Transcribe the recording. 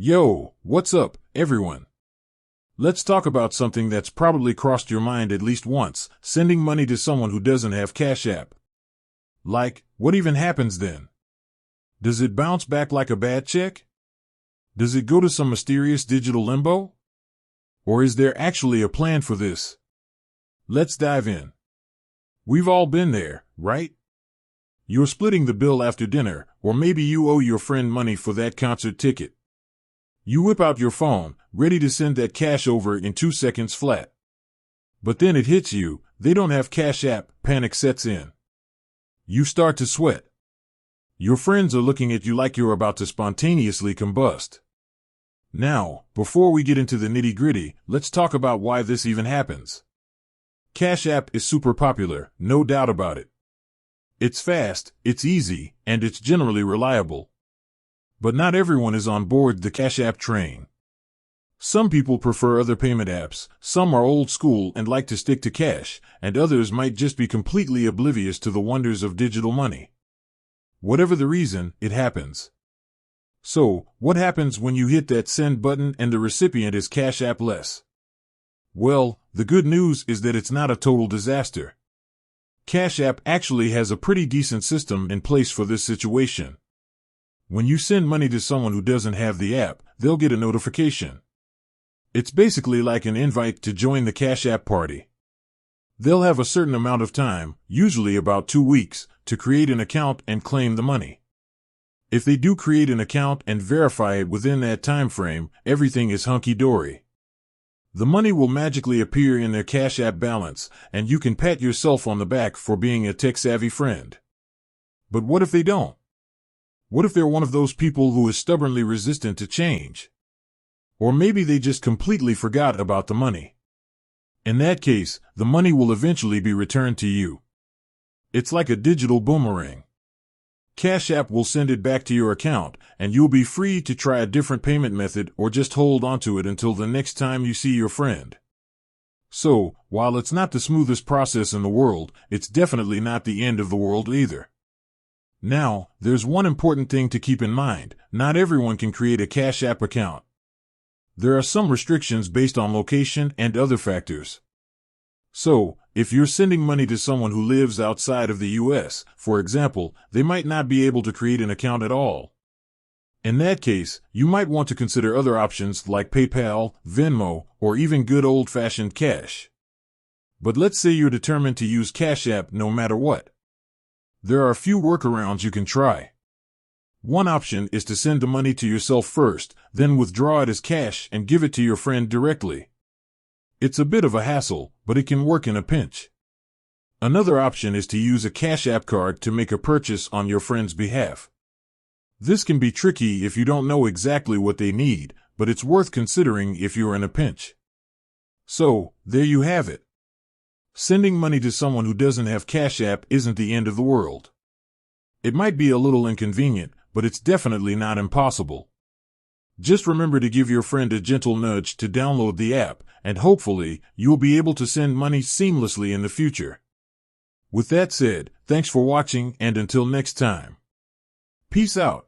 Yo, what's up, everyone? Let's talk about something that's probably crossed your mind at least once: sending money to someone who doesn't have Cash App. Like, what even happens then? Does it bounce back like a bad check? Does it go to some mysterious digital limbo? Or is there actually a plan for this? Let's dive in. We've all been there, right? You're splitting the bill after dinner, or maybe you owe your friend money for that concert ticket. You whip out your phone, ready to send that cash over in 2 seconds flat. But then it hits you: they don't have Cash App. Panic sets in. You start to sweat. Your friends are looking at you like you're about to spontaneously combust. Now, before we get into the nitty-gritty, let's talk about why this even happens. Cash App is super popular, no doubt about it. It's fast, it's easy, and it's generally reliable. But not everyone is on board the Cash App train. Some people prefer other payment apps, some are old school and like to stick to cash, and others might just be completely oblivious to the wonders of digital money. Whatever the reason, it happens. So, what happens when you hit that send button and the recipient is Cash App-less? Well, the good news is that it's not a total disaster. Cash App actually has a pretty decent system in place for this situation. When you send money to someone who doesn't have the app, they'll get a notification. It's basically like an invite to join the Cash App party. They'll have a certain amount of time, usually about 2 weeks, to create an account and claim the money. If they do create an account and verify it within that time frame, everything is hunky-dory. The money will magically appear in their Cash App balance, and you can pat yourself on the back for being a tech-savvy friend. But what if they don't? What if they're one of those people who is stubbornly resistant to change? Or maybe they just completely forgot about the money. In that case, the money will eventually be returned to you. It's like a digital boomerang. Cash App will send it back to your account, and you'll be free to try a different payment method or just hold onto it until the next time you see your friend. So, while it's not the smoothest process in the world, it's definitely not the end of the world either. Now, there's one important thing to keep in mind: not everyone can create a Cash App account. There are some restrictions based on location and other factors. So, if you're sending money to someone who lives outside of the US, for example, they might not be able to create an account at all. In that case, you might want to consider other options like PayPal, Venmo, or even good old-fashioned cash. But let's say you're determined to use Cash App no matter what. There are a few workarounds you can try. One option is to send the money to yourself first, then withdraw it as cash and give it to your friend directly. It's a bit of a hassle, but it can work in a pinch. Another option is to use a Cash App card to make a purchase on your friend's behalf. This can be tricky if you don't know exactly what they need, but it's worth considering if you're in a pinch. So, there you have it. Sending money to someone who doesn't have Cash App isn't the end of the world. It might be a little inconvenient, but it's definitely not impossible. Just remember to give your friend a gentle nudge to download the app, and hopefully, you'll be able to send money seamlessly in the future. With that said, thanks for watching, and until next time. Peace out.